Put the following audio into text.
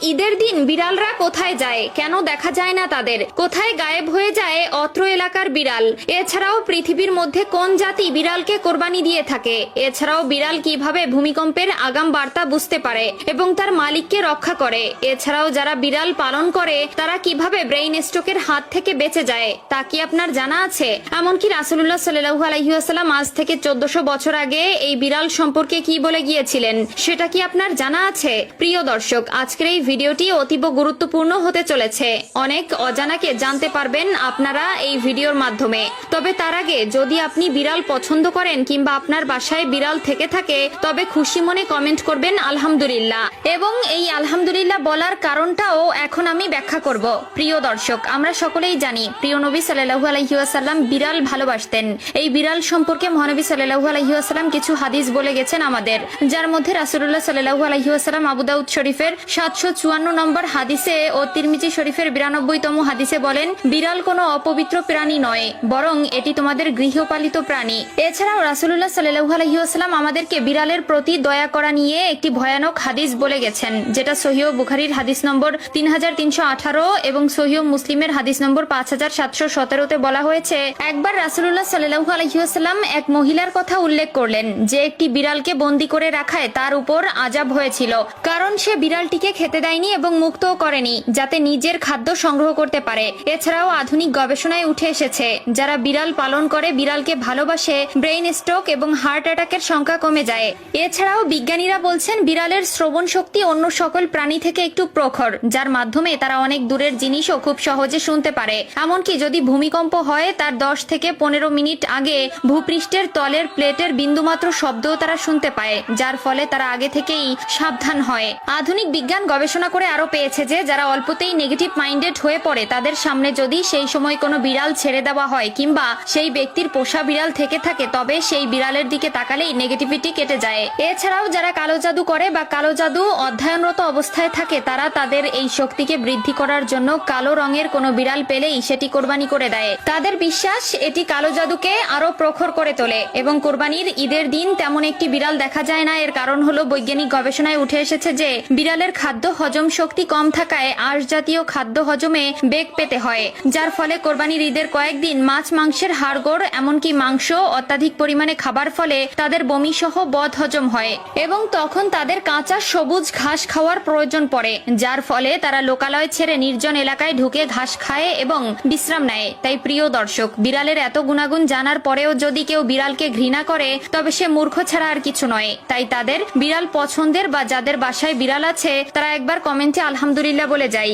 ঈদের দিন বিড়ালরা কোথায় যায়, কেন দেখা যায় না তাদের, কোথায় গায়েব হয়ে যায় অত্র এলাকার বিড়াল? এছাড়াও পৃথিবীর মধ্যে কোন জাতি বিড়ালকে কোরবানি দিয়ে থাকে? এছাড়াও বিড়াল কিভাবে ভূমিকম্পের আগাম বার্তা বুঝতে পারে এবং তার মালিককে রক্ষা করে? এছাড়াও যারা বিড়াল পালন করে তারা কিভাবে ব্রেইন স্ট্রোকের হাত থেকে বেঁচে যায় তা কি আপনার জানা আছে? এমনকি রাসূলুল্লাহ সাল্লাল্লাহু আলাইহি ওয়াসাল্লাম আজ থেকে 1400 বছর আগে এই বিড়াল সম্পর্কে কি বলে গিয়েছিলেন সেটা কি আপনার জানা আছে? প্রিয় দর্শক, আজকের এই ভিডিওটি অতীব গুরুত্বপূর্ণ হতে চলেছে। অনেক অজানাকে জানতে পারবেন আপনারা এই ভিডিওর মাধ্যমে। তবে তার আগে যদি আপনি বিড়াল পছন্দ করেন কিংবা আপনার বাসায় বিড়াল থেকে থাকে তবে খুশি মনে কমেন্ট করবেন আলহামদুলিল্লাহ, এবং এই আলহামদুলিল্লাহ বলার কারণটাও এখন আমি ব্যাখ্যা করব। প্রিয় দর্শক, আমরা সকলেই জানি প্রিয় নবী সাল্লাল্লাহু আলাইহি ওয়াসাল্লাম বিড়াল ভালোবাসতেন। এই বিড়াল সম্পর্কে মহানবী সাল্লাল্লাহু আলাইহি ওয়াসাল্লাম কিছু হাদিস বলে গেছেন আমাদের, যার মধ্যে রাসূলুল্লাহ সাল্লাল্লাহু আলাইহি ওয়াসাল্লাম আবু দাউদ শরীফের 754 নম্বর হাদিসে ও তিরমিজি শরীফের 92তম হাদিসে বলেন, বিড়াল কোনো অপবিত্র প্রাণী নয়, বরং এটি তোমাদের গৃহপালিত প্রাণী। এছাড়াও রাসূলুল্লাহ সাল্লাল্লাহু আলাইহি ওয়াসাল্লাম আমাদেরকে বিড়ালের প্রতি দয়া করা নিয়ে একটি ভয়ানক হাদিস বলে গেছেন, যেটা সহিহ বুখারীর হাদিস নম্বর 3318 এবং সহিহ মুসলিমের হাদিস নম্বর 5717তে বলা হয়েছে, একবার রাসূলুল্লাহ সাল্লাল্লাহু আলাইহি ওয়াসাল্লাম এক মহিলার কথা উল্লেখ করলেন যে একটি বিড়ালকে বন্দী করে রাখায় তার উপর আযাব হয়েছিল, কারণ সে বিড়ালটিকে খেতে দেয়নি এবং মুক্তও করেনি যাতে নিজের খাদ্য সংগ্রহ করতে পারে। এছাড়াও আধুনিক গবেষণায় উঠে এসেছে যারা বিড়াল পালন করে, বিড়ালকে ভালোবাসে, ব্রেইন স্ট্রোক এবং হার্ট অ্যাটাকের সংখ্যা কমে যায়। এছাড়াও বিজ্ঞানীরা বলছেন বিড়ালের শ্রবণ শক্তি অন্য সকল প্রাণী থেকে একটু প্রখর, যার মাধ্যমে তারা অনেক দূরের জিনিসও খুব সহজে শুনতে পারে। এমনকি যদি ভূমিকম্প হয় তার 10 থেকে 15 মিনিট আগে ভূপৃষ্ঠের তলের প্লেটের বিন্দুমাত্র শব্দও তারা শুনতে পায়, যার ফলে তারা আগে থেকেই সাবধান হয়। আধুনিক বিজ্ঞান গবেষণা করে আরো পেয়েছে যে যারা অল্পতেই নেগেটিভ মাইন্ডেড হয়ে পড়ে তাদের সামনে যদি সেই সময় কোনো বিড়াল ছেড়ে দেওয়া হয় কিংবা সেই ব্যক্তির পোষা বিড়াল থেকে থাকে তবে সেই বিড়ালের দিকে তাকালেই নেগেটিভিটি কেটে যায়। এছাড়াও যারা কালো জাদু করে বা কালো জাদু অধ্যয়নরত অবস্থায় থাকে তারা তাদের এই শক্তিকে বৃদ্ধি করার জন্য কালো রঙের কোনো বিড়াল পেলেই সেটি কোরবানি করে দেয়। তাদের বিশ্বাস এটি কালো জাদুকে আরো প্রখর করে তোলে এবং কোরবানির ঈদের দিন তেমন একটি বিড়াল দেখা যায় না। এর কারণ হলো বৈজ্ঞানিক গবেষণায় উঠে এসেছে যে বিড়ালের খাদ্য হজম শক্তি কম থাকায় আঁশ জাতীয় খাদ্য হজমে বেগ পেতে হয়, যার ফলে কোরবানির ঈদের কয়েকদিন মাছ মাংসের হাড়গোড় এমনকি মাংস অত্যাধিক পরিমাণে খাবার ফলে তাদের বমি সহ বদ হজম হয় এবং তখন তাদের কাঁচা সবুজ ঘাস খাওয়ার প্রয়োজন পড়ে, যার ফলে তারা লোকালয় ছেড়ে নির্জন এলাকায় ঢুকে ঘাস খায় এবং বিশ্রাম নেয়। তাই প্রিয় দর্শক, বিড়ালের এত গুণাগুণ জানার পরেও যদি কেউ বিড়ালকে ঘৃণা করে তবে সে মূর্খ ছাড়া আর কিছু নয়। তাই তাদের বিড়াল পছন্দের বা যাদের বাসায় বিড়াল আছে তারা একবার কমেন্টে আলহামদুলিল্লাহ বলে যায়।